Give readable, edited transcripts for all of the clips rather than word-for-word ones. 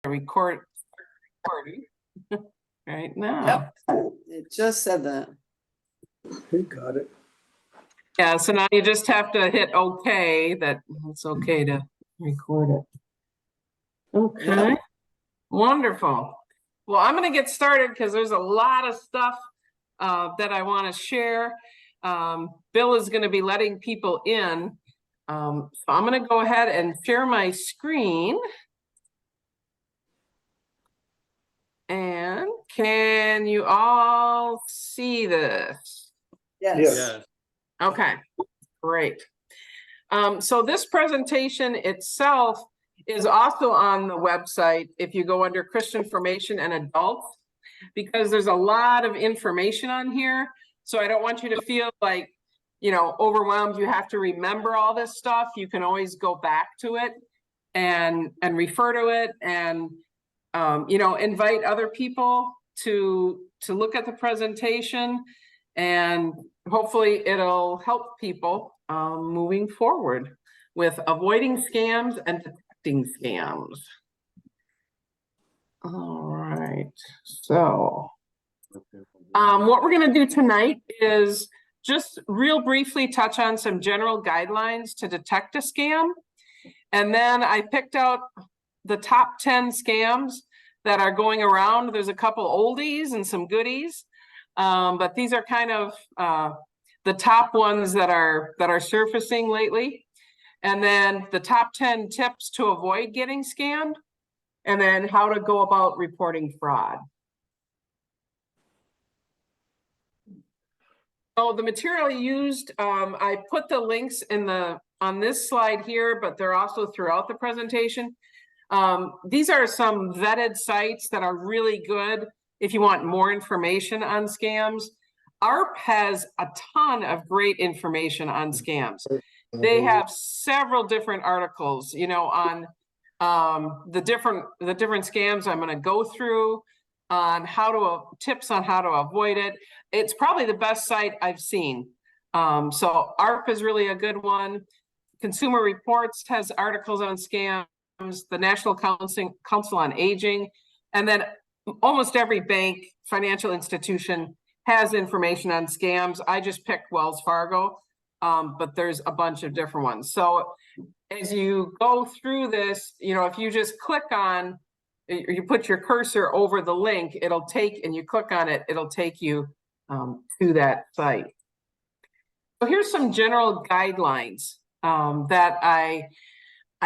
recording right now. Yep, it just said that. We got it. Yeah, so now you just have to hit OK, that it's okay to record it. Okay, Yep. Wonderful. Well, I'm going to get started because there's a lot of stuff that I want to share. Bill is going to be letting people in. So I'm going to go ahead and share my screen. And can you all see this? Yes. Yes. Okay, great. So this presentation itself is also on the website if you go under Christian Formation and Adults, because there's a lot of information on here. So I don't want you to feel like, you know, overwhelmed. You have to remember all this stuff. You can always go back to it and refer to it and you know, invite other people to look at the presentation, and hopefully it'll help people moving forward with avoiding scams and detecting scams. All right, so what we're going to do tonight is just real briefly touch on some general guidelines to detect a scam, and then I picked out the top 10 scams that are going around. There's a couple oldies and some goodies, but these are kind of the top ones that are surfacing lately. And then the top 10 tips to avoid getting scammed, and then how to go about reporting fraud. So the material used, I put the links on this slide here, but they're also throughout the presentation. These are some vetted sites that are really good if you want more information on scams. AARP has a ton of great information on scams. They have several different articles, you know, on the different scams I'm going to go through, on tips on how to avoid it. It's probably the best site I've seen. So AARP is really a good one. Consumer Reports has articles on scams. The National Council on Aging, and then almost every bank, financial institution has information on scams. I just picked Wells Fargo, but there's a bunch of different ones. So as you go through this, you know, if you just click on, you put your cursor over the link, it'll take, and you click on it, it'll take you to that site. So here's some general guidelines that I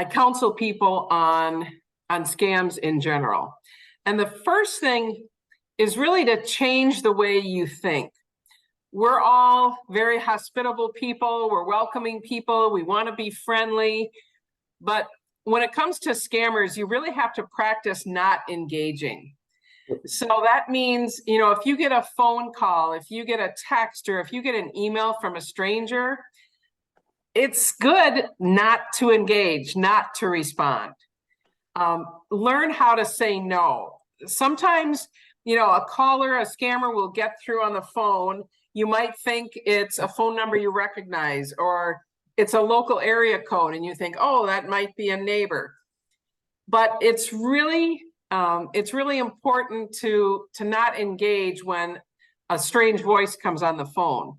counsel people on scams in general. And the first thing is really to change the way you think. We're all very hospitable people. We're welcoming people. We want to be friendly. But when it comes to scammers, you really have to practice not engaging. So that means, you know, if you get a phone call, if you get a text, or if you get an email from a stranger, it's good not to engage, not to respond. Learn how to say no. Sometimes, you know, a caller, a scammer will get through on the phone. You might think it's a phone number you recognize, or it's a local area code, and you think, oh, that might be a neighbor. But it's really important to not engage when a strange voice comes on the phone.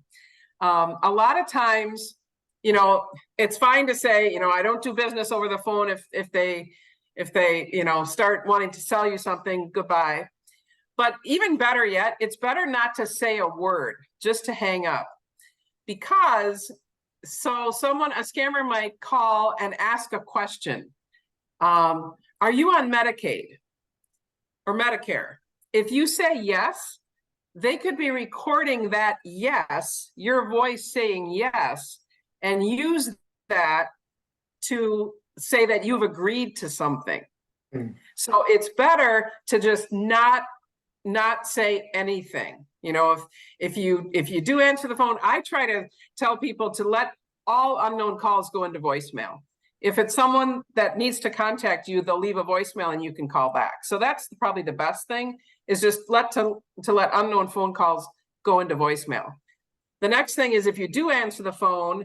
A lot of times, you know, it's fine to say, you know, I don't do business over the phone. If they, you know, start wanting to sell you something, goodbye. But even better yet, it's better not to say a word, just to hang up. Because a scammer might call and ask a question. Are you on Medicaid or Medicare? If you say yes, they could be recording that yes, your voice saying yes, and use that to say that you've agreed to something. So it's better to just not say anything. You know, if you do answer the phone, I try to tell people to let all unknown calls go into voicemail. If it's someone that needs to contact you, they'll leave a voicemail and you can call back. So that's probably the best thing, is just let unknown phone calls go into voicemail. The next thing is, if you do answer the phone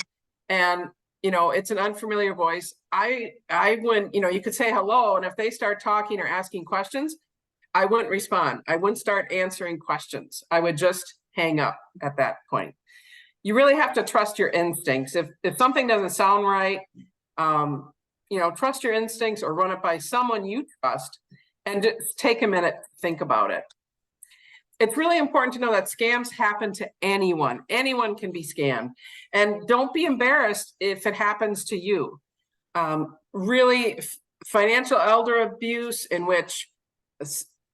and you know, it's an unfamiliar voice. I wouldn't, you know, you could say hello, and if they start talking or asking questions, I wouldn't respond. I wouldn't start answering questions. I would just hang up at that point. You really have to trust your instincts. If something doesn't sound right, you know, trust your instincts or run it by someone you trust and just take a minute to think about it. It's really important to know that scams happen to anyone. Anyone can be scammed. And don't be embarrassed if it happens to you. Really, financial elder abuse in which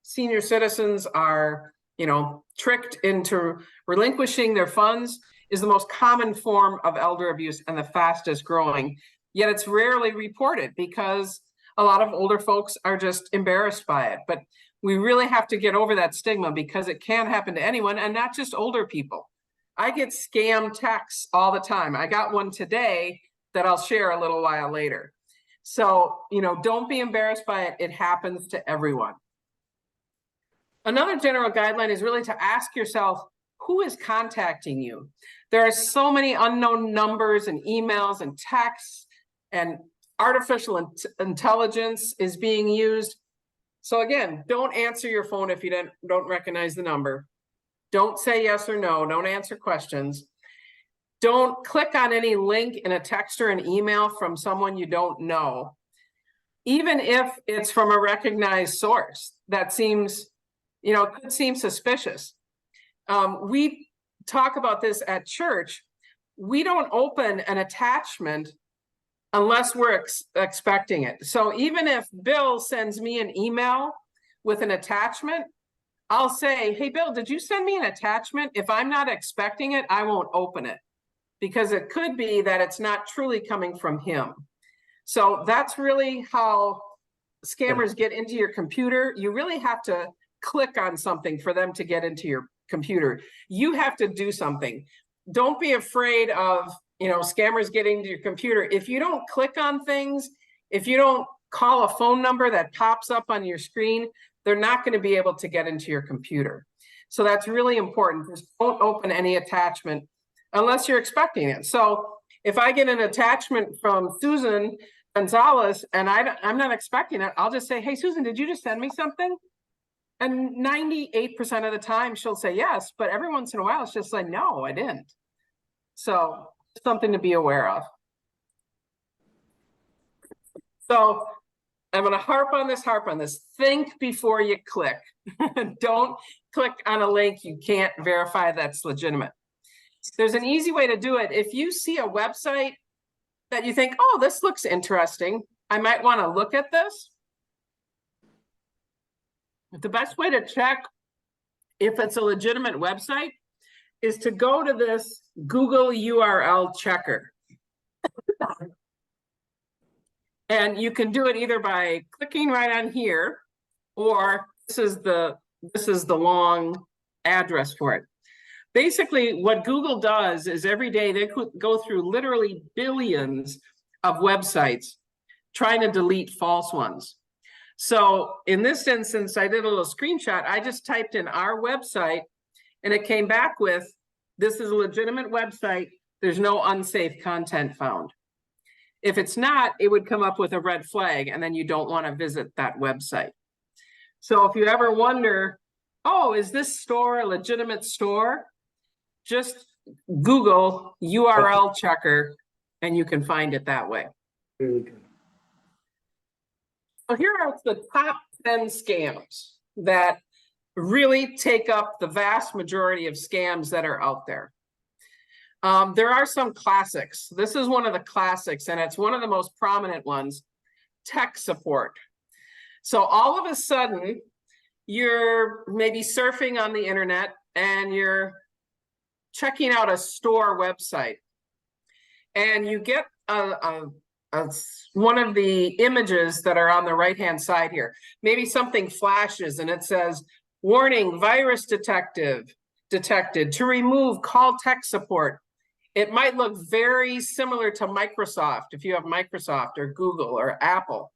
senior citizens are, you know, tricked into relinquishing their funds is the most common form of elder abuse and the fastest growing. Yet it's rarely reported because a lot of older folks are just embarrassed by it. But we really have to get over that stigma because it can happen to anyone and not just older people. I get scam texts all the time. I got one today that I'll share a little while later. So, you know, don't be embarrassed by it. It happens to everyone. Another general guideline is really to ask yourself, who is contacting you? There are so many unknown numbers and emails and texts, and artificial intelligence is being used. So again, don't answer your phone if you don't recognize the number. Don't say yes or no. Don't answer questions. Don't click on any link in a text or an email from someone you don't know, even if it's from a recognized source. That seems, you know, it could seem suspicious. We talk about this at church. We don't open an attachment unless we're expecting it. So even if Bill sends me an email with an attachment, I'll say, hey, Bill, did you send me an attachment? If I'm not expecting it, I won't open it because it could be that it's not truly coming from him. So that's really how scammers get into your computer. You really have to click on something for them to get into your computer. You have to do something. Don't be afraid of, you know, scammers getting to your computer. If you don't click on things, if you don't call a phone number that pops up on your screen, they're not going to be able to get into your computer. So that's really important. Just don't open any attachment unless you're expecting it. So if I get an attachment from Susan Gonzalez and I'm not expecting it, I'll just say, hey, Susan, did you just send me something? And 98% of the time she'll say yes, but every once in a while it's just like, no, I didn't. So something to be aware of. So I'm going to harp on this. Think before you click. Don't click on a link you can't verify that's legitimate. There's an easy way to do it. If you see a website that you think, oh, this looks interesting, I might want to look at this. The best way to check if it's a legitimate website is to go to this Google URL checker. And you can do it either by clicking right on here, or this is the long address for it. Basically, what Google does is every day they go through literally billions of websites trying to delete false ones. So in this instance, I did a little screenshot. I just typed in our website and it came back with, this is a legitimate website. There's no unsafe content found. If it's not, it would come up with a red flag and then you don't want to visit that website. So if you ever wonder, oh, is this store a legitimate store? Just Google URL checker and you can find it that way. Really good. So here are the top 10 scams that really take up the vast majority of scams that are out there. There are some classics. This is one of the classics, and it's one of the most prominent ones, tech support. So all of a sudden, you're maybe surfing on the internet and you're checking out a store website, and you get one of the images that are on the right-hand side here. Maybe something flashes and it says, warning, virus detected. To remove, call tech support. It might look very similar to Microsoft if you have Microsoft or Google or Apple.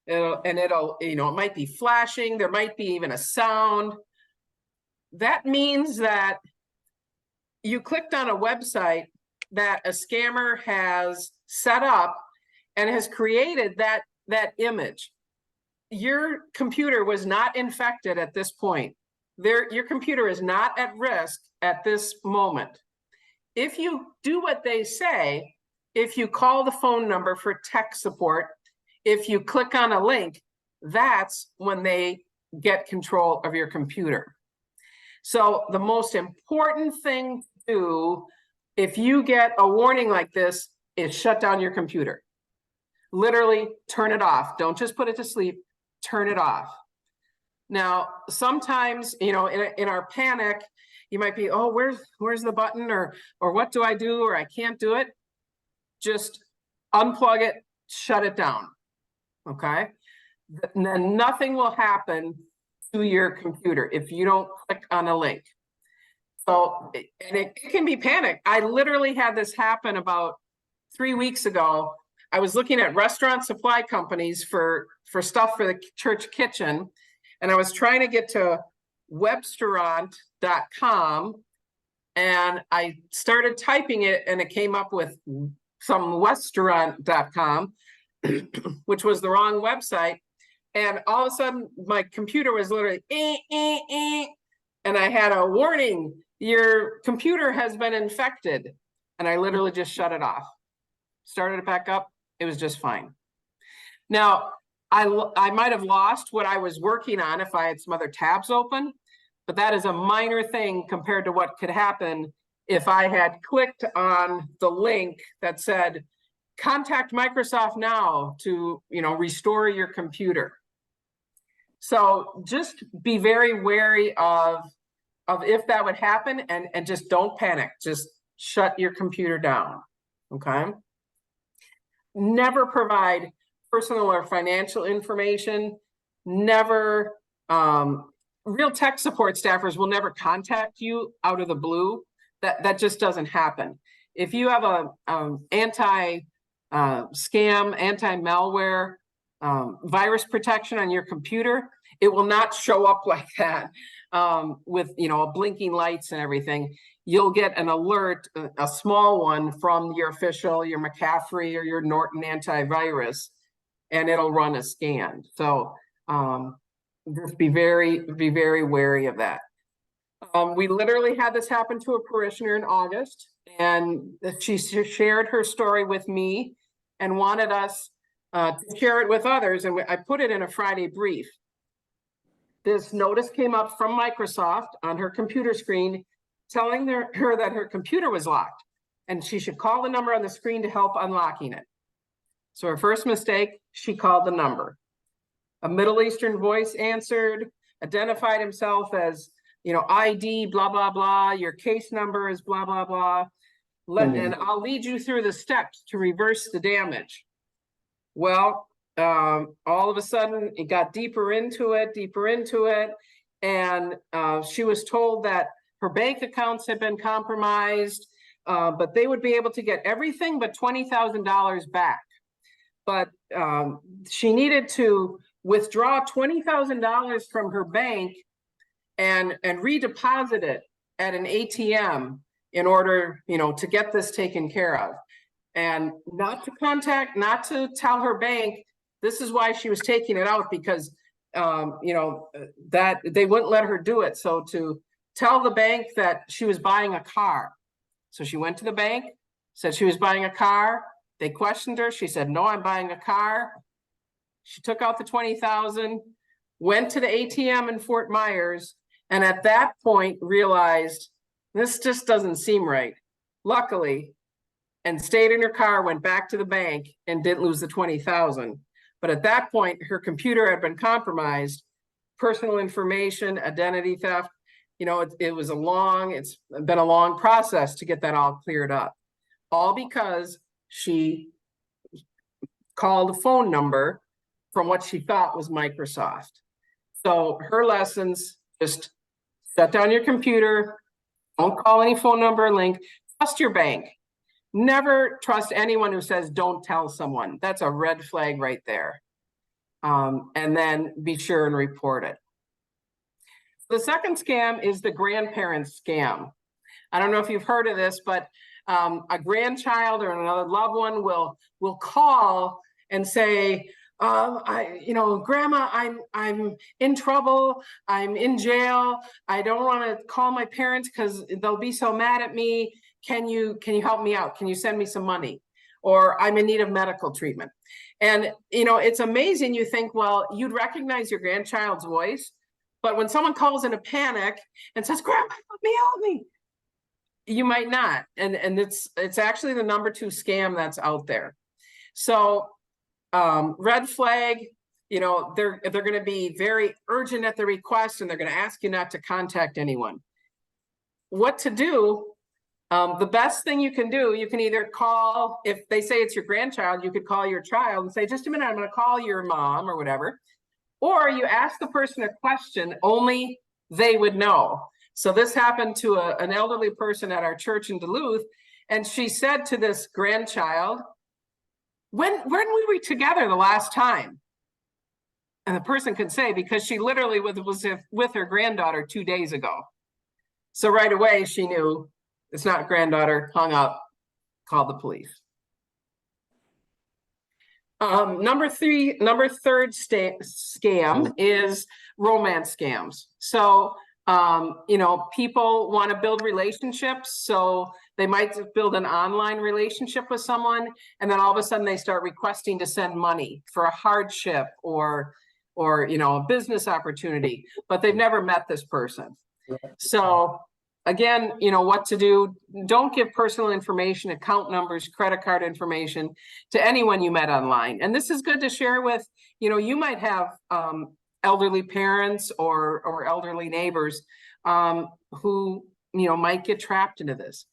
It'll, you know, it might be flashing. There might be even a sound. That means that you clicked on a website that a scammer has set up and has created that image. Your computer was not infected at this point. Your computer is not at risk at this moment. If you do what they say, if you call the phone number for tech support, if you click on a link, that's when they get control of your computer. So the most important thing to do if you get a warning like this is shut down your computer. Literally turn it off. Don't just put it to sleep, turn it off. Now, sometimes, you know, in our panic, you might be, oh, where's the button, or what do I do, or I can't do it. Just unplug it, shut it down, okay? And then nothing will happen to your computer if you don't click on a link. So, and it can be panic. I literally had this happen about 3 weeks ago. I was looking at restaurant supply companies for stuff for the church kitchen, and I was trying to get to webstaurant.com, and I started typing it, and it came up with some westaurant.com, which was the wrong website. And all of a sudden, my computer was literally, and I had a warning, your computer has been infected. And I literally just shut it off, started it back up. It was just fine. Now, I might have lost what I was working on if I had some other tabs open, but that is a minor thing compared to what could happen if I had clicked on the link that said, contact Microsoft now to, you know, restore your computer. So just be very wary of if that would happen, and just don't panic. Just shut your computer down, okay? Never provide personal or financial information. Never, real tech support staffers will never contact you out of the blue. That just doesn't happen. If you have a anti-scam, anti-malware virus protection on your computer, it will not show up like that with, you know, blinking lights and everything. You'll get an alert, a small one from your official, your McAfee or your Norton antivirus, and it'll run a scan. So just be very wary of that. We literally had this happen to a parishioner in August, and she shared her story with me and wanted us to share it with others, and I put it in a Friday brief. This notice came up from Microsoft on her computer screen telling her that her computer was locked and she should call the number on the screen to help unlocking it. So her first mistake, she called the number. A Middle Eastern voice answered, identified himself as, you know, ID, blah, blah, blah. Your case number is blah, blah, blah. And I'll lead you through the steps to reverse the damage. Well, all of a sudden it got deeper into it. And she was told that her bank accounts had been compromised, but they would be able to get everything but $20,000 back. But she needed to withdraw $20,000 from her bank and redeposit it at an ATM in order, you know, to get this taken care of. And not to tell her bank, this is why she was taking it out, because, you know, that they wouldn't let her do it. So to tell the bank that she was buying a car. So she went to the bank, said she was buying a car. They questioned her. She said, no, I'm buying a car. She took out the $20,000, went to the ATM in Fort Myers, and at that point realized this just doesn't seem right. Luckily, and stayed in her car, went back to the bank and didn't lose the $20,000. But at that point, her computer had been compromised, personal information, identity theft. You know, it's been a long process to get that all cleared up. All because she called a phone number from what she thought was Microsoft. So her lessons, just shut down your computer, don't call any phone number or link, trust your bank. Never trust anyone who says, don't tell someone. That's a red flag right there. And then be sure and report it. The second scam is the grandparents scam. I don't know if you've heard of this, but a grandchild or another loved one will call and say, Grandma, I'm in trouble. I'm in jail. I don't want to call my parents because they'll be so mad at me. Can you help me out? Can you send me some money? Or I'm in need of medical treatment. And, it's amazing. You think, well, you'd recognize your grandchild's voice, but when someone calls in a panic and says, Grandma, help me, you might not. And it's actually the number 2 scam that's out there. So red flag, they're going to be very urgent at the request, and they're going to ask you not to contact anyone. What to do? The best thing you can do, you can either call, if they say it's your grandchild, you could call your child and say, just a minute, I'm going to call your mom or whatever. Or you ask the person a question only they would know. So this happened to an elderly person at our church in Duluth, and she said to this grandchild, when were we together the last time? And the person could say, because she literally was with her granddaughter 2 days ago. So right away she knew it's not granddaughter, hung up, called the police. Number third scam is romance scams. So, people want to build relationships. So they might build an online relationship with someone, and then all of a sudden they start requesting to send money for a hardship or a business opportunity, but they've never met this person. So again, what to do. Don't give personal information, account numbers, credit card information to anyone you met online. And this is good to share with, you might have elderly parents or elderly neighbors who, might get trapped into this.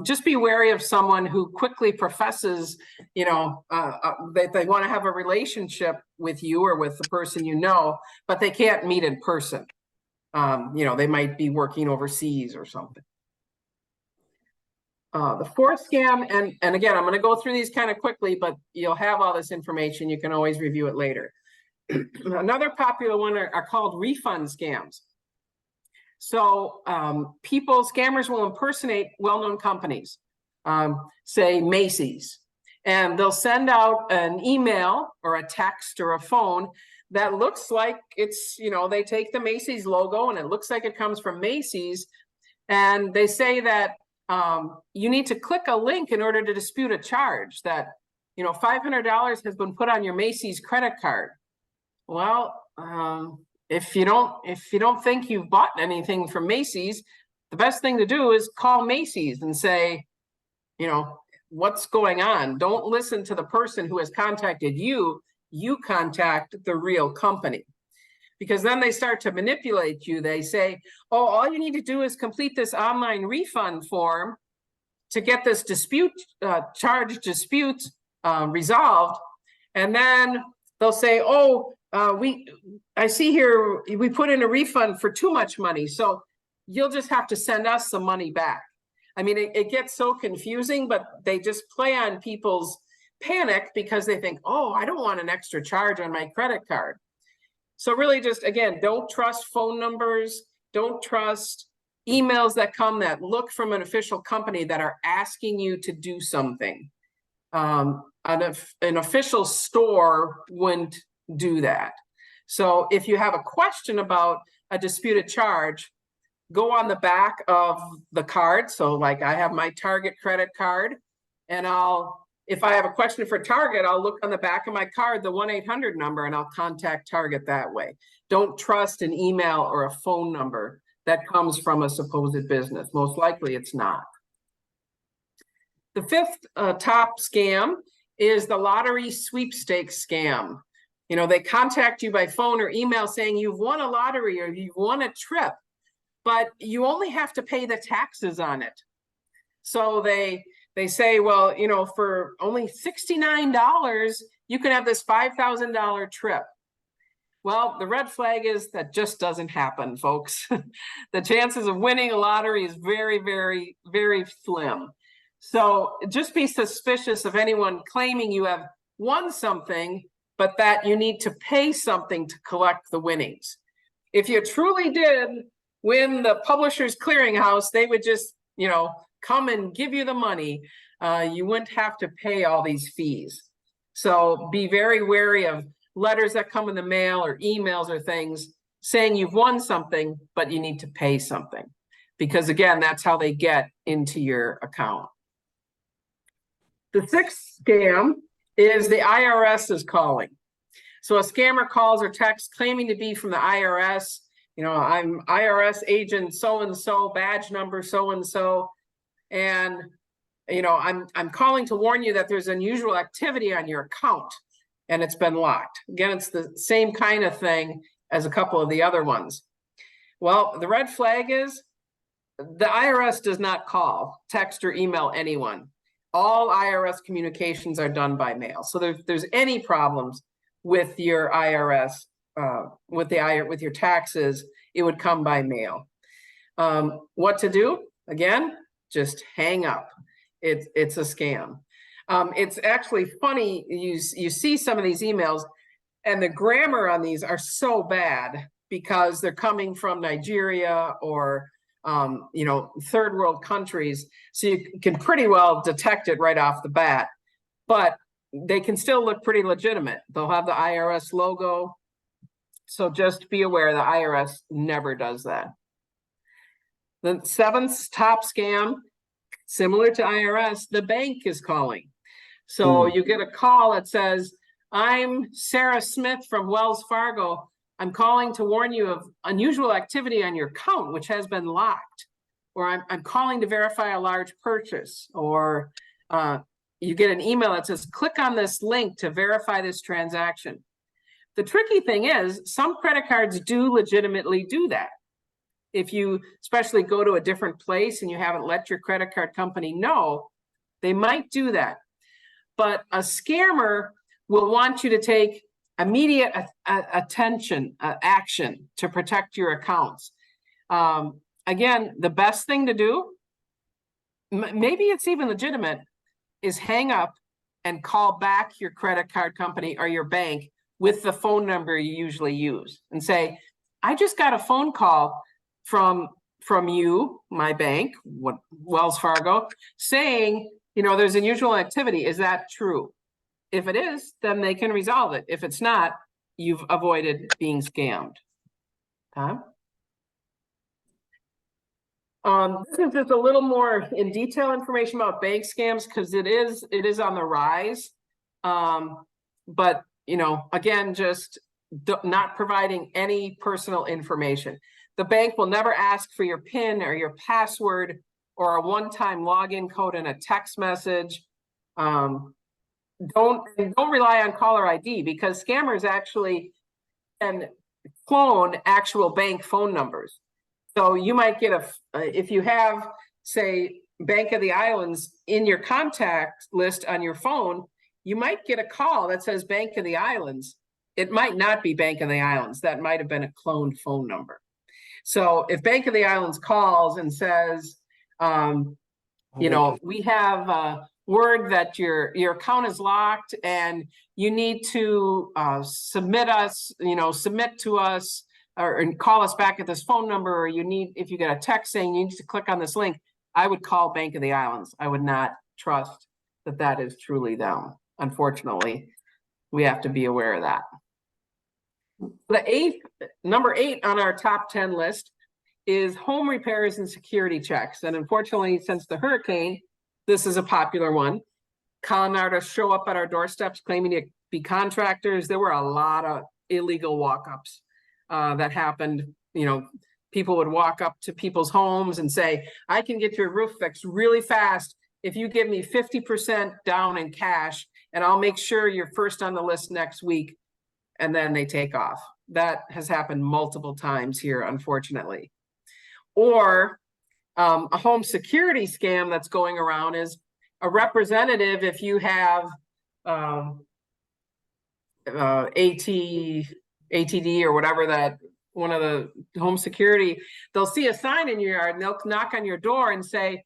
Just be wary of someone who quickly professes, that they want to have a relationship with you or with the person but they can't meet in person. They might be working overseas or something. The fourth scam, and again, I'm going to go through these kind of quickly, but you'll have all this information. You can always review it later. Another popular one are called refund scams. So scammers will impersonate well-known companies, say Macy's, and they'll send out an email or a text or a phone that looks like it's, they take the Macy's logo and it looks like it comes from Macy's. And they say that you need to click a link in order to dispute a charge that, $500 has been put on your Macy's credit card. Well, if you don't think you've bought anything from Macy's, the best thing to do is call Macy's and say, what's going on? Don't listen to the person who has contacted you. You contact the real company, because then they start to manipulate you. They say, oh, all you need to do is complete this online refund form to get this charge dispute resolved. And then they'll say, oh, I see here, we put in a refund for too much money, so you'll just have to send us some money back. I mean, it gets so confusing, but they just play on people's panic because they think, oh, I don't want an extra charge on my credit card. So really just, again, don't trust phone numbers. Don't trust emails that come that look from an official company that are asking you to do something. An official store wouldn't do that. So if you have a question about a disputed charge, go on the back of the card. So like I have my Target credit card, and if I have a question for Target, I'll look on the back of my card, the 1-800 number, and I'll contact Target that way. Don't trust an email or a phone number that comes from a supposed business. Most likely it's not. The fifth top scam is the lottery sweepstakes scam. They contact you by phone or email saying you've won a lottery or you've won a trip, but you only have to pay the taxes on it. So they say, well, for only $69, you can have this $5,000 trip. Well, the red flag is that just doesn't happen, folks. The chances of winning a lottery is very, very, very slim. So just be suspicious of anyone claiming you have won something, but that you need to pay something to collect the winnings. If you truly did win the Publishers Clearinghouse, they would just, come and give you the money, you wouldn't have to pay all these fees. So be very wary of letters that come in the mail or emails or things saying you've won something, but you need to pay something. Because again, that's how they get into your account. The sixth scam is the IRS is calling. So a scammer calls or texts claiming to be from the IRS. You know, I'm IRS agent so-and-so, badge number so-and-so. And, you know, I'm calling to warn you that there's unusual activity on your account and it's been locked. Again, it's the same kind of thing as a couple of the other ones. Well, the red flag is the IRS does not call, text, or email anyone. All IRS communications are done by mail. So if there's any problems with your IRS, with your taxes, it would come by mail. What to do? Again, just hang up. It's a scam. It's actually funny. You see some of these emails, and the grammar on these are so bad because they're coming from Nigeria or you know, third world countries. So you can pretty well detect it right off the bat, but they can still look pretty legitimate. They'll have the IRS logo. So just be aware the IRS never does that. The seventh top scam, similar to IRS, the bank is calling. So you get a call that says, I'm Sarah Smith from Wells Fargo. I'm calling to warn you of unusual activity on your account, which has been locked. Or I'm calling to verify a large purchase. Or you get an email that says, click on this link to verify this transaction. The tricky thing is, some credit cards do legitimately do that. If you especially go to a different place and you haven't let your credit card company know, they might do that. But a scammer will want you to take immediate action to protect your accounts. Again, the best thing to do, maybe it's even legitimate, is hang up and call back your credit card company or your bank with the phone number you usually use and say, I just got a phone call from you, my bank, Wells Fargo, saying, you know, there's unusual activity. Is that true? If it is, then they can resolve it. If it's not, you've avoided being scammed. This is just a little more in detail information about bank scams because it is on the rise. But you know, again, just not providing any personal information. The bank will never ask for your PIN or your password or a one-time login code in a text message. Don't rely on caller ID because scammers actually can clone actual bank phone numbers. So you might get if you have, say, Bank of the Islands in your contact list on your phone, you might get a call that says Bank of the Islands. It might not be Bank of the Islands. That might have been a cloned phone number. So if Bank of the Islands calls and says, you know, we have word that your account is locked and you need to submit to us and call us back at this phone number, or if you get a text saying you need to click on this link, I would call Bank of the Islands. I would not trust that is truly them. Unfortunately, we have to be aware of that. Number 8 on our top 10 list is home repairs and security checks. And unfortunately, since the hurricane, this is a popular one. Con artists show up at our doorsteps claiming to be contractors. There were a lot of illegal walk-ups that happened. You know, people would walk up to people's homes and say, I can get your roof fixed really fast if you give me 50% down in cash, and I'll make sure you're first on the list next week. And then they take off. That has happened multiple times here, unfortunately. Or a home security scam that's going around is a representative, if you have ATD or whatever, that one of the home security, they'll see a sign in your yard and they'll knock on your door and say,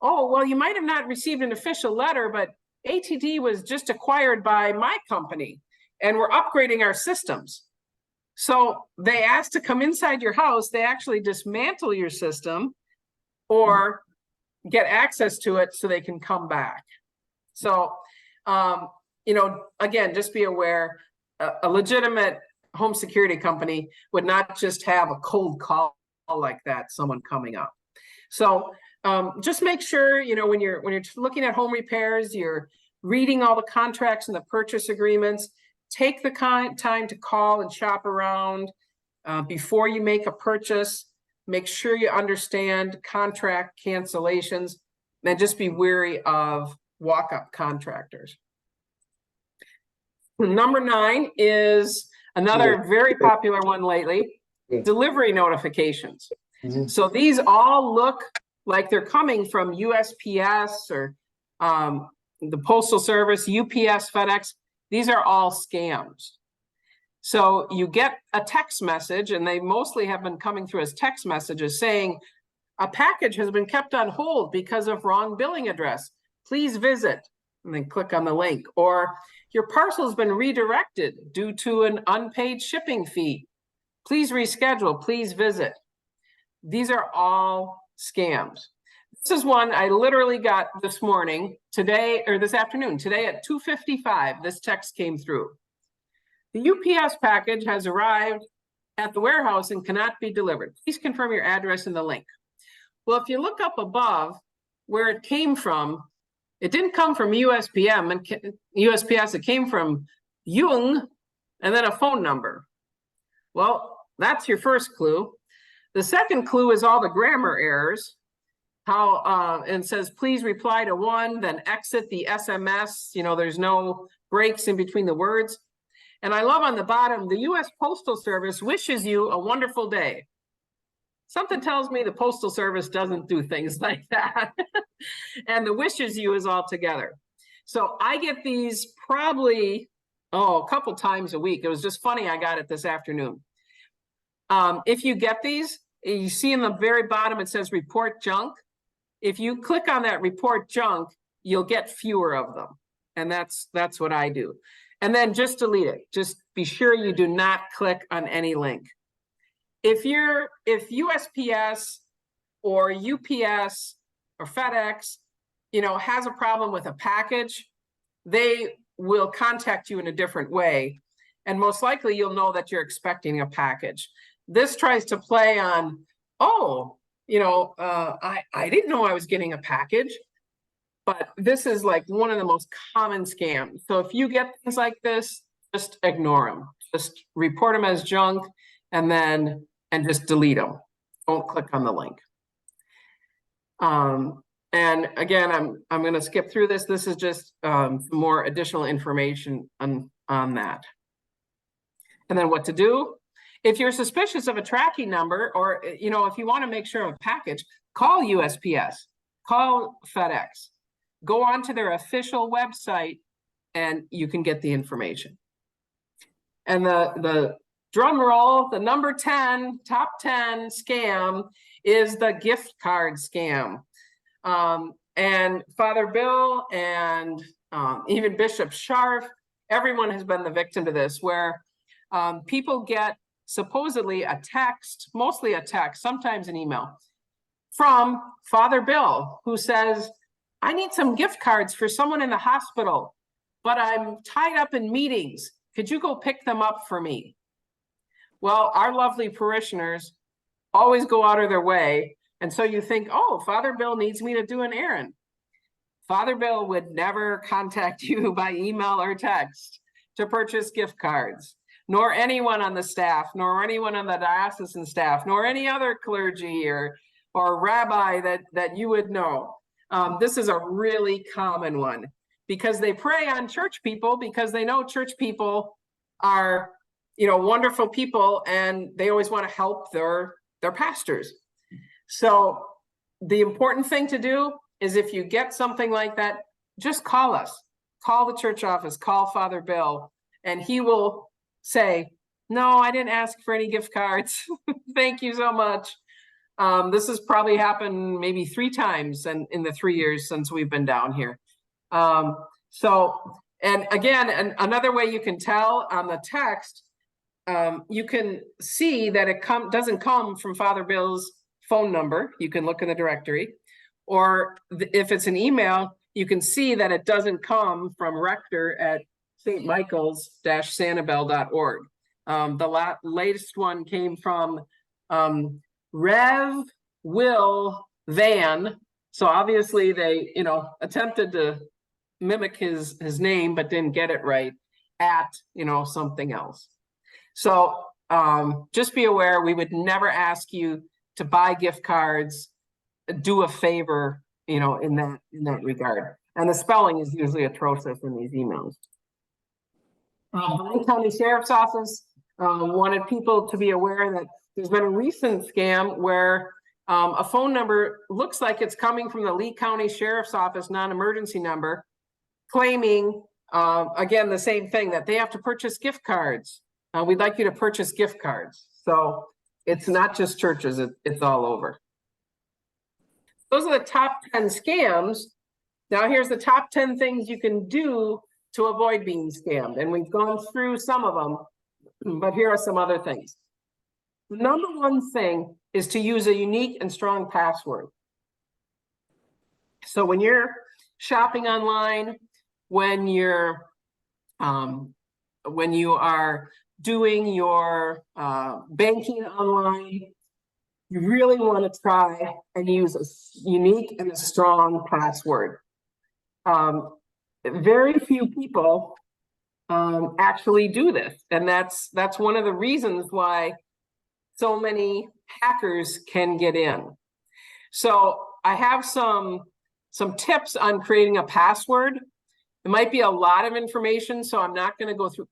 oh, well, you might have not received an official letter, but ATD was just acquired by my company and we're upgrading our systems. So they ask to come inside your house, they actually dismantle your system, or get access to it so they can come back. So, you know, again, just be aware, a legitimate home security company would not just have a cold call like that, someone coming up. So just make sure, you know, when you're looking at home repairs, you're reading all the contracts and the purchase agreements. Take the time to call and shop around before you make a purchase. Make sure you understand contract cancellations, and just be wary of walk-up contractors. Number 9 is another very popular one lately, delivery notifications. So these all look like they're coming from USPS or the Postal Service, UPS, FedEx. These are all scams. So you get a text message, and they mostly have been coming through as text messages saying, a package has been kept on hold because of wrong billing address. Please visit, and then click on the link. Or your parcel has been redirected due to an unpaid shipping fee. Please reschedule, please visit. These are all scams. This is one I literally got this morning, today, or this afternoon, today at 2:55, this text came through. The UPS package has arrived at the warehouse and cannot be delivered. Please confirm your address in the link. Well, if you look up above where it came from, it didn't come from USPS, it came from Jung and then a phone number. Well, that's your first clue. The second clue is all the grammar errors. How and says, please reply to 1, then exit the SMS. You know, there's no breaks in between the words. And I love on the bottom, the US Postal Service wishes you a wonderful day. Something tells me the Postal Service doesn't do things like that. And the wishes you is all together. So I get these probably, a couple times a week. It was just funny, I got it this afternoon. If you get these, you see in the very bottom, it says report junk. If you click on that report junk, you'll get fewer of them. And that's what I do. And then just delete it. Just be sure you do not click on any link. If USPS or UPS or FedEx, you know, has a problem with a package, they will contact you in a different way. And most likely you'll know that you're expecting a package. This tries to play on, oh, you know, I didn't know I was getting a package. But this is like one of the most common scams. So if you get things like this, just ignore them. Just report them as junk and just delete them. Don't click on the link. And again, I'm going to skip through this. This is just more additional information on that. And then what to do. If you're suspicious of a tracking number, or, you know, if you want to make sure of a package, call USPS, call FedEx. Go on to their official website and you can get the information. And the drum roll, the number 10, top 10 scam is the gift card scam. And Father Bill and even Bishop Scharf, everyone has been the victim to this, where people get supposedly a text, mostly a text, sometimes an email, from Father Bill, who says, I need some gift cards for someone in the hospital, but I'm tied up in meetings. Could you go pick them up for me? Well, our lovely parishioners always go out of their way. And so you think, oh, Father Bill needs me to do an errand. Father Bill would never contact you by email or text to purchase gift cards, nor anyone on the staff, nor anyone on the diocesan staff, nor any other clergy or rabbi that you would know. This is a really common one because they prey on church people because they know church people are, you know, wonderful people and they always want to help their pastors. So the important thing to do is if you get something like that, just call us, call the church office, call Father Bill, and he will say, no, I didn't ask for any gift cards. Thank you so much. This has probably happened maybe 3 times in the 3 years since we've been down here. And again, another way you can tell on the text, you can see that it doesn't come from Father Bill's phone number. You can look in the directory, Or if it's an email, you can see that it doesn't come from rector@stmichaels-sanibel.org. The latest one came from Rev Will Van. So obviously they, attempted to mimic his name, but didn't get it right at, something else. So just be aware, we would never ask you to buy gift cards, do a favor, in that regard. And the spelling is usually atrocious in these emails. Lake County Sheriff's Office wanted people to be aware that there's been a recent scam where a phone number looks like it's coming from the Lee County Sheriff's Office non-emergency number, claiming, again, the same thing, that they have to purchase gift cards. We'd like you to purchase gift cards. So it's not just churches, it's all over. Those are the top 10 scams. Now here's the top 10 things you can do to avoid being scammed. And we've gone through some of them, but here are some other things. The number one thing is to use a unique and strong password. So when you're shopping online, when you are doing your banking online, you really want to try and use a unique and a strong password. Very few people actually do this, and that's one of the reasons why so many hackers can get in. So I have some tips on creating a password. It might be a lot of information, so I'm not going to go through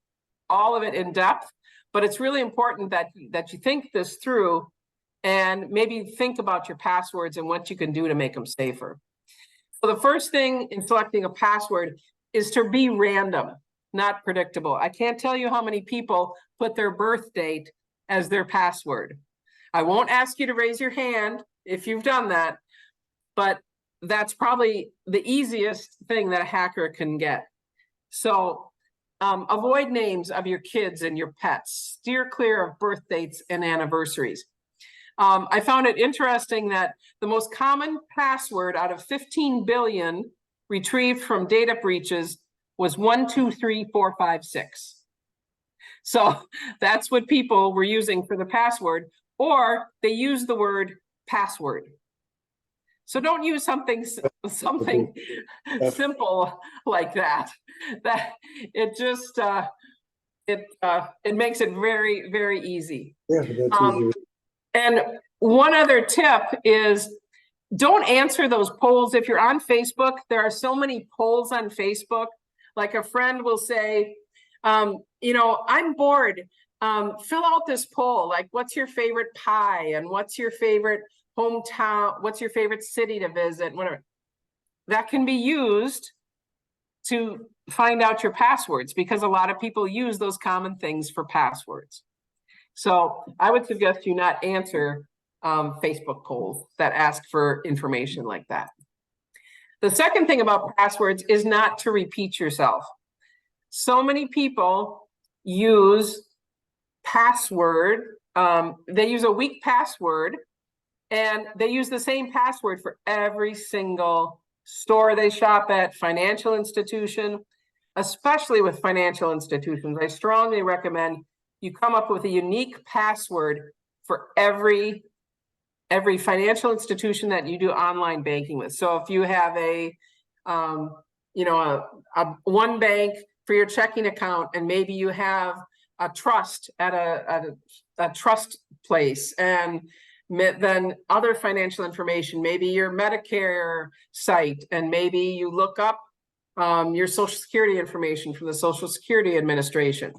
all of it in depth, but it's really important that you think this through and maybe think about your passwords and what you can do to make them safer. So the first thing in selecting a password is to be random, not predictable. I can't tell you how many people put their birth date as their password. I won't ask you to raise your hand if you've done that, but that's probably the easiest thing that a hacker can get. So avoid names of your kids and your pets. Steer clear of birth dates and anniversaries. I found it interesting that the most common password out of 15 billion retrieved from data breaches was 123456. So that's what people were using for the password, or they use the word password. So don't use something simple like that. That it just it makes it very, very easy. Yeah, but that's easy. And one other tip is don't answer those polls. If you're on Facebook, there are so many polls on Facebook. Like a friend will say, I'm bored. Fill out this poll. Like, what's your favorite pie? And what's your favorite hometown? What's your favorite city to visit? Whatever. That can be used to find out your passwords, because a lot of people use those common things for passwords. So I would suggest you not answer Facebook polls that ask for information like that. The second thing about passwords is not to repeat yourself. So many people use password, they use a weak password, and they use the same password for every single store they shop at, financial institution, especially with financial institutions. I strongly recommend you come up with a unique password for every financial institution that you do online banking with. So if you have a one bank for your checking account, and maybe you have a trust at a trust place, and then other financial information, maybe your Medicare site, and maybe you look up your Social Security information from the Social Security Administration.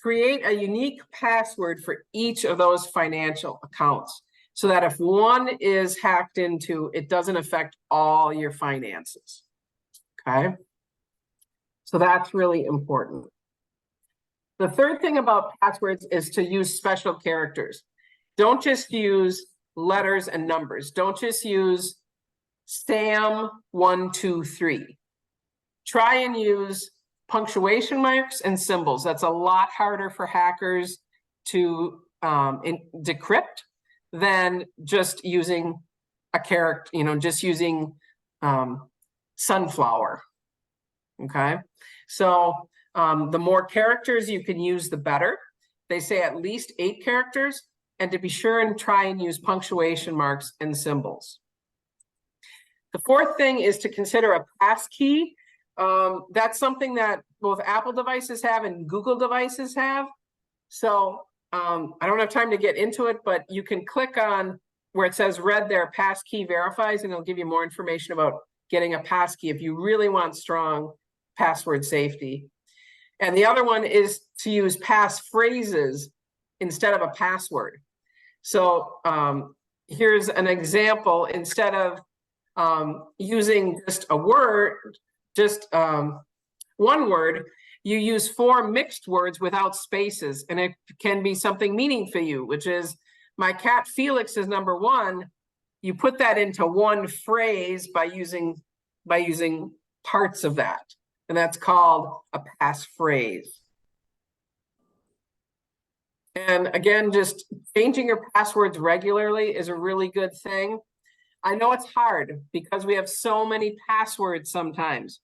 Create a unique password for each of those financial accounts, so that if one is hacked into, it doesn't affect all your finances. Okay, so that's really important. The third thing about passwords is to use special characters. Don't just use letters and numbers. Don't just use Sam123. Try and use punctuation marks and symbols. That's a lot harder for hackers to decrypt than just using a character, just using sunflower. Okay, so the more characters you can use, the better. They say at least 8 characters, and to be sure and try and use punctuation marks and symbols. The fourth thing is to consider a passkey. That's something that both Apple devices have and Google devices have. So I don't have time to get into it, but you can click on where it says red there, passkey verifies, and it'll give you more information about getting a passkey if you really want strong password safety. And the other one is to use passphrases instead of a password. So here's an example. Instead of using just a word, just one word, you use 4 mixed words without spaces, and it can be something meaning for you, which is, my cat Felix is number 1. You put that into one phrase by using parts of that, and that's called a passphrase. And again, just changing your passwords regularly is a really good thing. I know it's hard because we have so many passwords sometimes.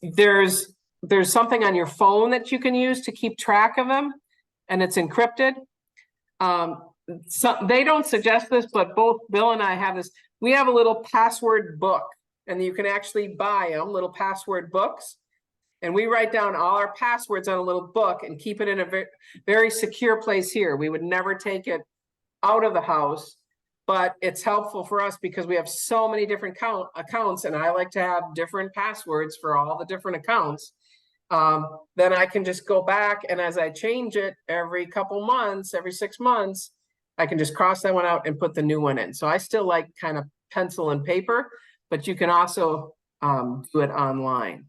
There's something on your phone that you can use to keep track of them, and it's encrypted. So they don't suggest this, but both Bill and I have this. We have a little password book, and you can actually buy them, little password books. And we write down all our passwords on a little book and keep it in a very secure place here. We would never take it out of the house, but it's helpful for us because we have so many different accounts, and I like to have different passwords for all the different accounts. Then I can just go back, and as I change it every couple months, every 6 months, I can just cross that one out and put the new one in. So I still like kind of pencil and paper, but you can also do it online.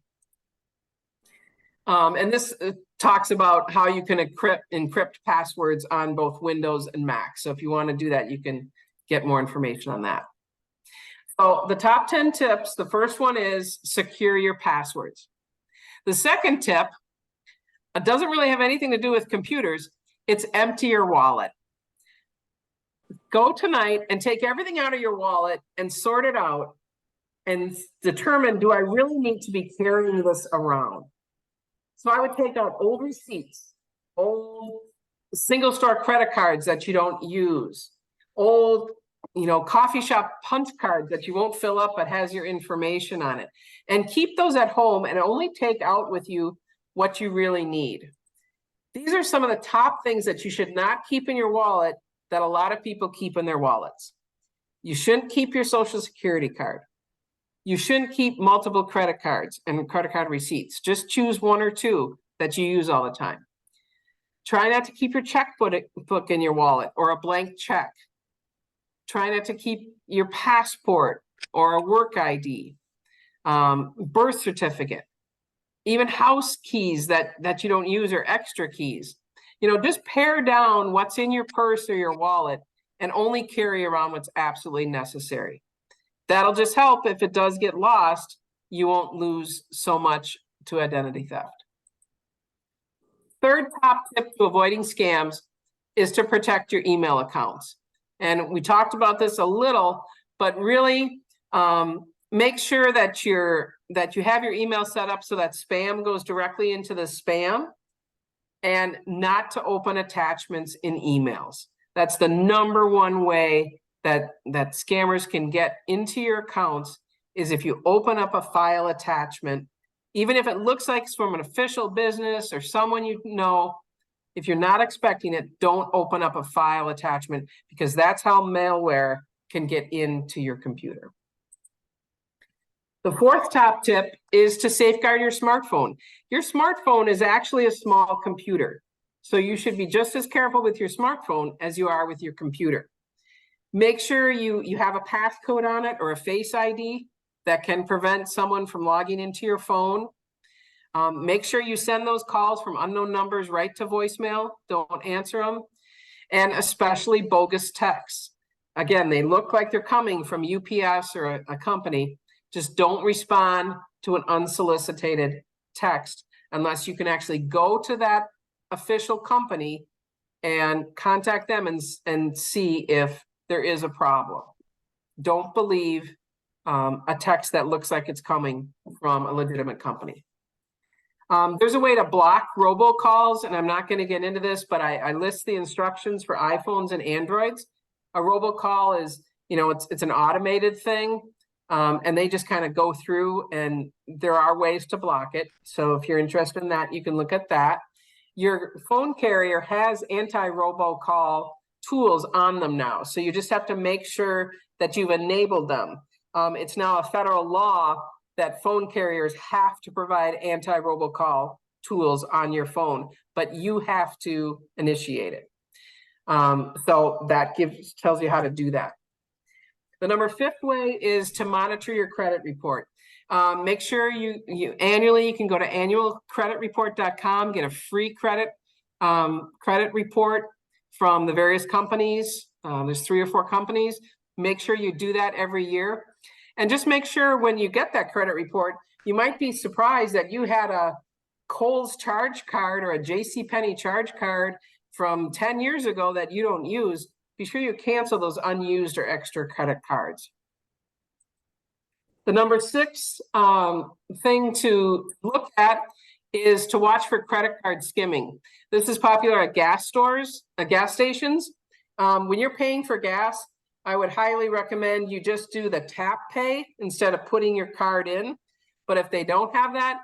And this talks about how you can encrypt passwords on both Windows and Mac. So if you want to do that, you can get more information on that. So the top 10 tips, the first one is secure your passwords. The second tip doesn't really have anything to do with computers. It's empty your wallet. Go tonight and take everything out of your wallet and sort it out and determine, do I really need to be carrying this around? So I would take out old receipts, old single store credit cards that you don't use, old, coffee shop punch cards that you won't fill up but has your information on it, and keep those at home and only take out with you what you really need. These are some of the top things that you should not keep in your wallet that a lot of people keep in their wallets. You shouldn't keep your Social Security card. You shouldn't keep multiple credit cards and credit card receipts. Just choose 1 or 2 that you use all the time. Try not to keep your checkbook in your wallet or a blank check. Try not to keep your passport or a work ID, birth certificate, even house keys that you don't use or extra keys. Just pare down what's in your purse or your wallet and only carry around what's absolutely necessary. That'll just help. If it does get lost, you won't lose so much to identity theft. Third top tip to avoiding scams is to protect your email accounts. And we talked about this a little, but really make sure that you have your email set up so that spam goes directly into the spam, and not to open attachments in emails. That's the #1 way that scammers can get into your accounts, is if you open up a file attachment, even if it looks like it's from an official business or someone you know. If you're not expecting it, don't open up a file attachment, because that's how malware can get into your computer. The fourth top tip is to safeguard your smartphone. Your smartphone is actually a small computer, so you should be just as careful with your smartphone as you are with your computer. Make sure you have a passcode on it or a Face ID that can prevent someone from logging into your phone. Make sure you send those calls from unknown numbers right to voicemail. Don't answer them. And especially bogus texts. Again, they look like they're coming from UPS or a company. Just don't respond to an unsolicited text unless you can actually go to that official company and contact them and see if there is a problem. don't believe a text that looks like it's coming from a legitimate company. There's a way to block robocalls, and I'm not going to get into this, but I list the instructions for iPhones and Androids. A robocall is, it's an automated thing, and they just kind of go through, and there are ways to block it. So if you're interested in that, you can look at that. Your phone carrier has anti-robocall tools on them now, so you just have to make sure that you've enabled them. It's now a federal law that phone carriers have to provide anti-robocall tools on your phone, but you have to initiate it. So that tells you how to do that. The fifth way is to monitor your credit report. Make sure you annually, you can go to annualcreditreport.com, get a free credit report from the various companies. There's 3 or 4 companies. Make sure you do that every year. And just make sure when you get that credit report, you might be surprised that you had a Kohl's charge card or a JCPenney charge card from 10 years ago that you don't use. Be sure you cancel those unused or extra credit cards. The number 6 thing to look at is to watch for credit card skimming. This is popular at gas stations. When you're paying for gas, I would highly recommend you just do the tap pay instead of putting your card in. But if they don't have that,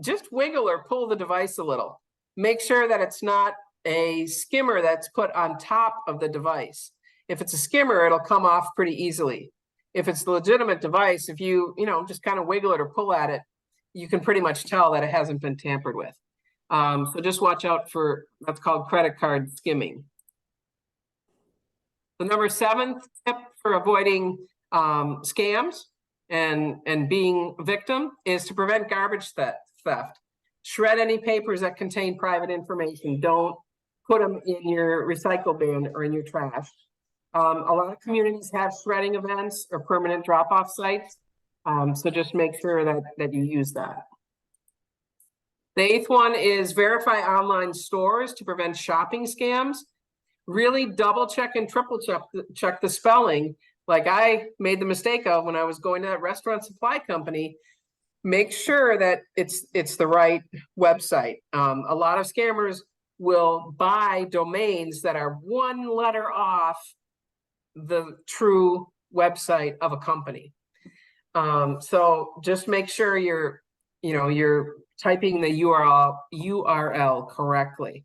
just wiggle or pull the device a little. Make sure that it's not a skimmer that's put on top of the device. If it's a skimmer, it'll come off pretty easily. If it's the legitimate device, if you just kind of wiggle it or pull at it, you can pretty much tell that it hasn't been tampered with. So just watch out for what's called credit card skimming. The number 7th tip for avoiding scams and being a victim is to prevent garbage theft. Shred any papers that contain private information. Don't put them in your recycle bin or in your trash. A lot of communities have shredding events or permanent drop-off sites. So just make sure that you use that. The 8th one is verify online stores to prevent shopping scams. Really double check and triple check the spelling, like I made the mistake of when I was going to that restaurant supply company. Make sure that it's the right website. A lot of scammers will buy domains that are 1 letter off the true website of a company. So just make sure you're typing the URL correctly.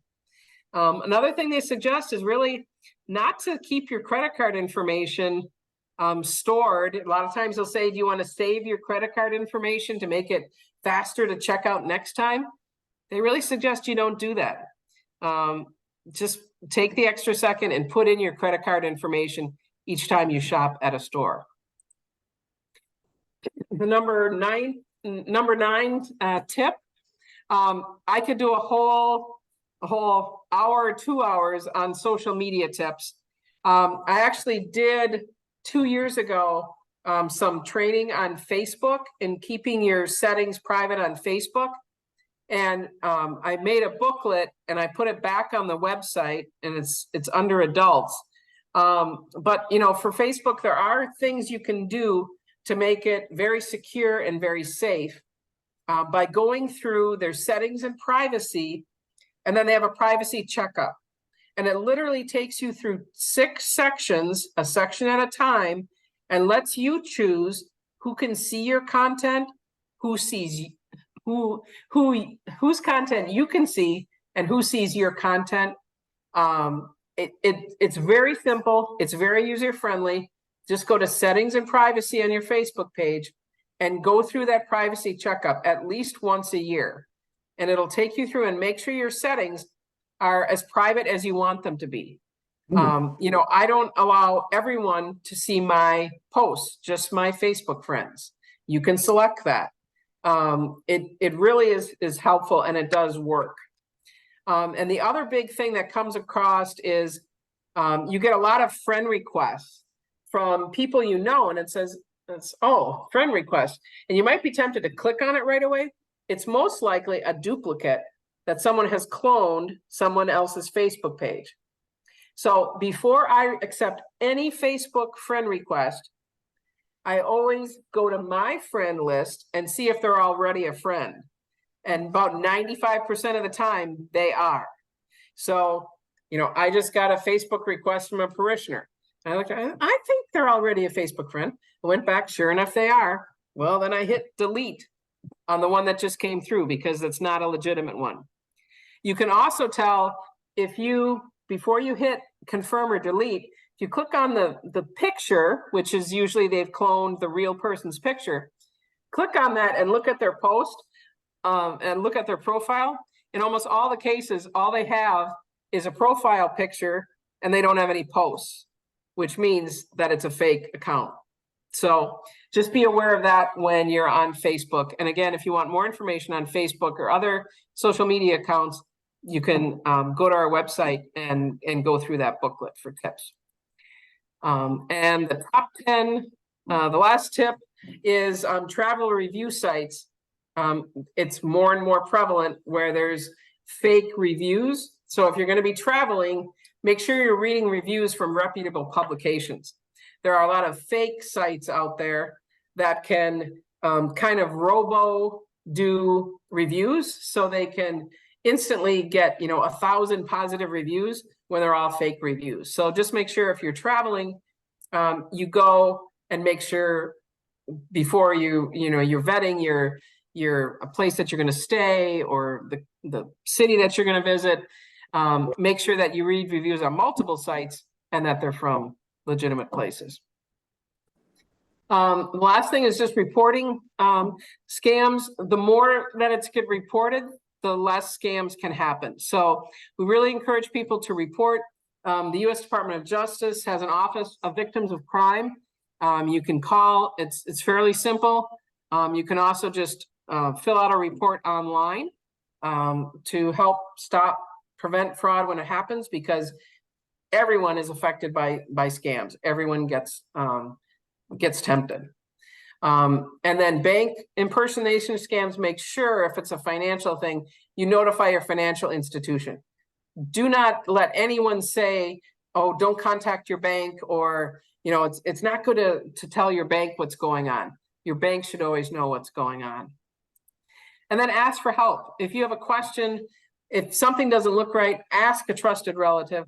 Another thing they suggest is really not to keep your credit card information stored. A lot of times they'll say, do you want to save your credit card information to make it faster to check out next time? They really suggest you don't do that. Just take the extra second and put in your credit card information each time you shop at a store. The number 9 tip, I could do a whole hour or 2 hours on social media tips. I actually did 2 years ago some training on Facebook and keeping your settings private on Facebook. And I made a booklet and I put it back on the website, and it's under adults. But for Facebook, there are things you can do to make it very secure and very safe by going through their settings and privacy. And then they have a privacy checkup, and it literally takes you through 6 sections, a section at a time, and lets you choose who can see your content, whose content you can see, and who sees your content. It's very simple. It's very user-friendly. Just go to settings and privacy on your Facebook page and go through that privacy checkup at least once a year. And it'll take you through and make sure your settings are as private as you want them to be. I don't allow everyone to see my posts, just my Facebook friends. You can select that. It really is helpful, and it does work. And the other big thing that comes across is you get a lot of friend requests from people and it says, oh, friend request. And you might be tempted to click on it right away. It's most likely a duplicate that someone has cloned someone else's Facebook page. So before I accept any Facebook friend request, I always go to my friend list and see if they're already a friend. And about 95% of the time they are. So, I just got a Facebook request from a parishioner. And I looked, I think they're already a Facebook friend. I went back, sure enough, they are. Well, then I hit delete on the one that just came through because it's not a legitimate one. You can also tell before you hit confirm or delete, if you click on the picture, which is usually they've cloned the real person's picture, click on that and look at their post and look at their profile. In almost all the cases, all they have is a profile picture and they don't have any posts, which means that it's a fake account. So just be aware of that when you're on Facebook. And again, if you want more information on Facebook or other social media accounts, you can go to our website and go through that booklet for tips. And the top 10, the last tip is travel review sites. It's more and more prevalent where there's fake reviews. So if you're going to be traveling, make sure you're reading reviews from reputable publications. There are a lot of fake sites out there that can kind of robo do reviews, so they can instantly get 1,000 positive reviews when they're all fake reviews. So just make sure if you're traveling, you go and make sure before you're vetting your a place that you're going to stay or the city that you're going to visit. Make sure that you read reviews on multiple sites and that they're from legitimate places. The last thing is just reporting scams. The more that it's get reported, the less scams can happen. So we really encourage people to report. The U.S. Department of Justice has an office of victims of crime. You can call. It's fairly simple. You can also just fill out a report online to help prevent fraud when it happens, because everyone is affected by scams. Everyone gets tempted. And then bank impersonation scams, make sure if it's a financial thing, you notify your financial institution. Do not let anyone say, oh, don't contact your bank, or, it's not good to tell your bank what's going on. Your bank should always know what's going on. And then ask for help. If you have a question, if something doesn't look right, ask a trusted relative.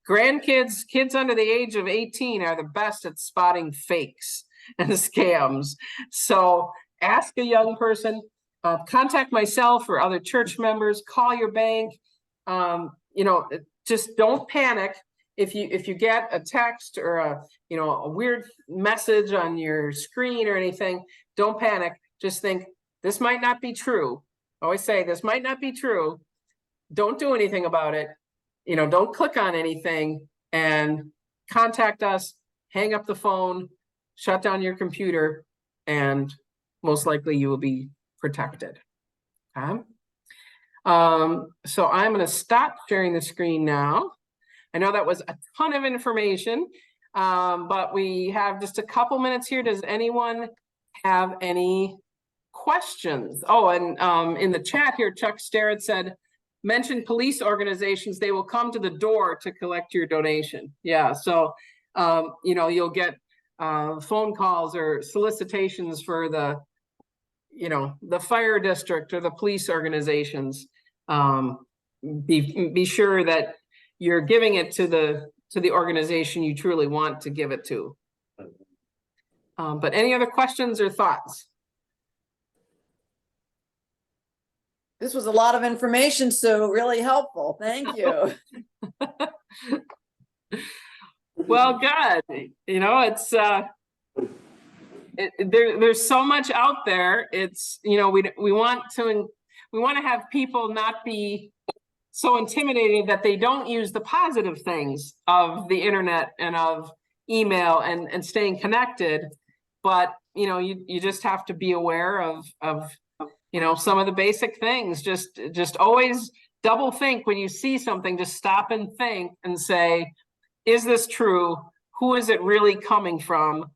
Grandkids, kids under the age of 18 are the best at spotting fakes and scams. So ask a young person, contact myself or other church members, call your bank. Just don't panic. If you get a text or a weird message on your screen or anything, don't panic. Just think, this might not be true. I always say this might not be true. Don't do anything about it. Don't click on anything, and contact us, hang up the phone, shut down your computer, and most likely you will be protected. Okay? So I'm going to stop sharing the screen now. I know that was a ton of information, but we have just a couple minutes here. Does anyone have any questions? Oh, and in the chat here, Chuck Starrett said, mention police organizations, they will come to the door to collect your donation. Yeah, so you'll get phone calls or solicitations for the fire district or the police organizations. Be sure that you're giving it to the organization you truly want to give it to. But any other questions or thoughts? This was a lot of information, so really helpful. Thank you. Well, good. It's there's so much out there. It's we want to have people not be so intimidated that they don't use the positive things of the internet and of email and staying connected. But you just have to be aware of some of the basic things. Just always double think when you see something. Just stop and think and say, is this true? Who is it really coming from?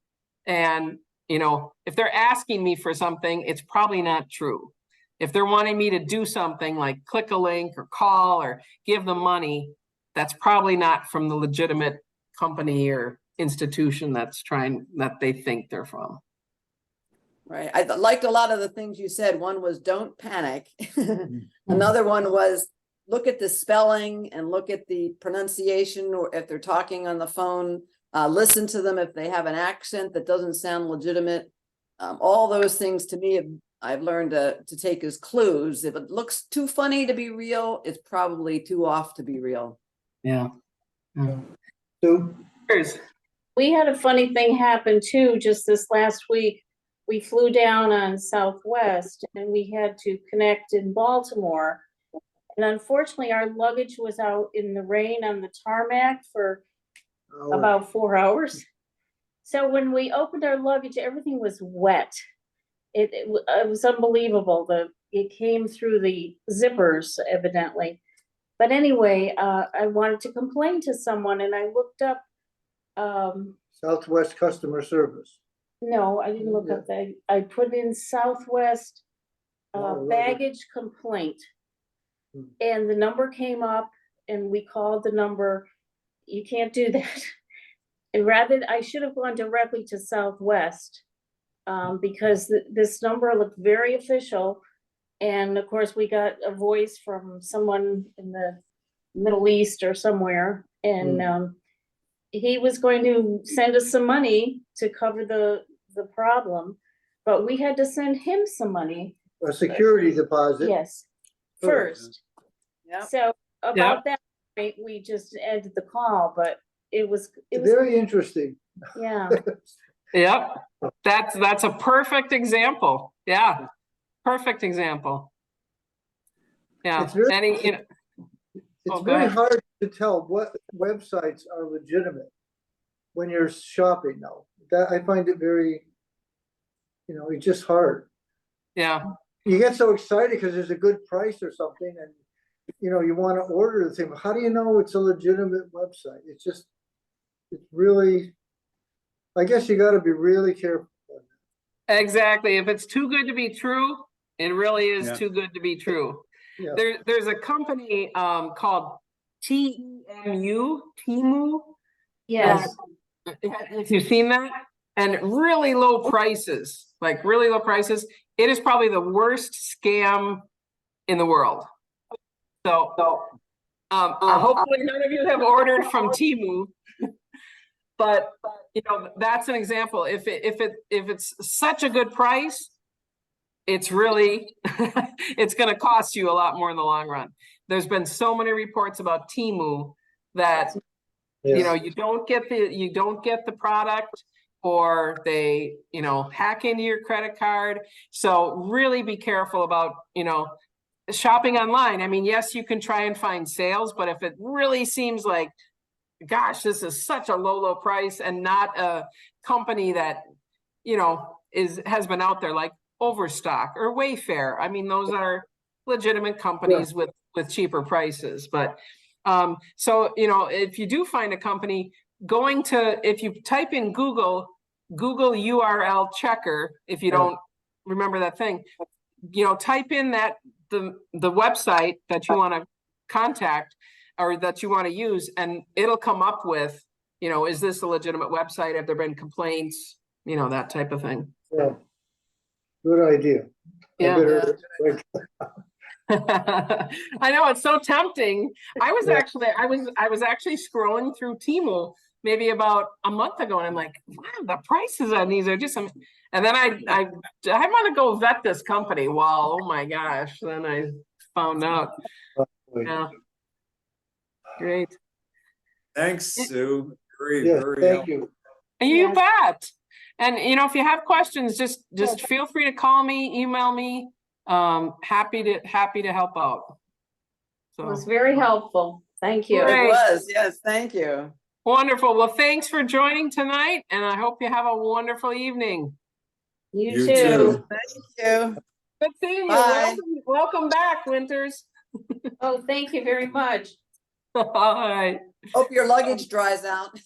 And if they're asking me for something, it's probably not true. If they're wanting me to do something like click a link or call or give them money, that's probably not from the legitimate company or institution that they think they're from. Right. I liked a lot of the things you said. One was don't panic. Another one was look at the spelling and look at the pronunciation, or if they're talking on the phone, listen to them if they have an accent that doesn't sound legitimate. All those things to me, I've learned to take as clues. If it looks too funny to be real, it's probably too off to be real. Yeah. So, We had a funny thing happen too, just this last week. We flew down on Southwest and we had to connect in Baltimore. And unfortunately, our luggage was out in the rain on the tarmac for about 4 hours. So when we opened our luggage, everything was wet. It was unbelievable. It came through the zippers, evidently. But anyway, I wanted to complain to someone and I looked up. Southwest customer service. No, I didn't look up that. I put in Southwest baggage complaint. And the number came up and we called the number. You can't do that. And rather, I should have gone directly to Southwest because this number looked very official. And of course, we got a voice from someone in the Middle East or somewhere. And he was going to send us some money to cover the problem, but we had to send him some money. A security deposit. Yes, first. Yeah. So about that point, we just ended the call, but it was Very interesting. yeah. Yep. That's a perfect example. Yeah. Perfect example. Yeah. It's very- Any, you know, It's go very ahead. hard to tell what websites are legitimate when you're shopping now. That I find it very, it's just hard. Yeah. You get so excited because there's a good price or something, and you want to order the thing. How do you know it's a legitimate website? It's really, I guess you got to be really careful. Exactly. If it's too good to be true, it really is Yeah. too good to be true. Yeah. There's a company called Temu. Yes. If you've seen that, and really low prices, like really low prices, it is probably the worst scam in the world. So, hopefully none of you have ordered from Temu, but that's an example. If it's such a good price, it's really, it's going to cost you a lot more in the long run. There's been so many reports about Temu that you don't get the product, or they hack into your credit card. So really be careful about shopping online. I mean, yes, you can try and find sales, but if it really seems like, gosh, this is such a low price and not a company that has been out there, like Overstock or Wayfair. I mean, those are legitimate companies with cheaper prices. But so if you do find a company, if you type in Google URL checker, if you don't remember that thing, type in that the website that you want to contact or that you want to use, and it'll come up with, is this a legitimate website? Have there been complaints? That type of thing. Yeah. Good idea. Yeah. I I know, it's so tempting. I was actually scrolling through Temu maybe about a month ago, and I'm like, wow, the prices on these are just some. And then I want to go vet this company. Well, oh my gosh! Then I found out. Yeah. Great. Thanks, Sue. Very, Yes, very thank helpful. you. And you Yes. bet. And if you have questions, just feel free to call me, email me. Happy to help out. It was So very helpful. Thank you. Great. It was, yes, thank you. wonderful. Well, thanks for joining tonight, and I hope you have a wonderful evening. You You too. too. Thank you. Good seeing you. Bye. Welcome back, Winters. Oh, thank you very much. Bye. Hope your luggage dries out.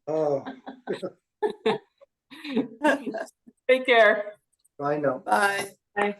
Oh, Take care. I know. Bye. Bye.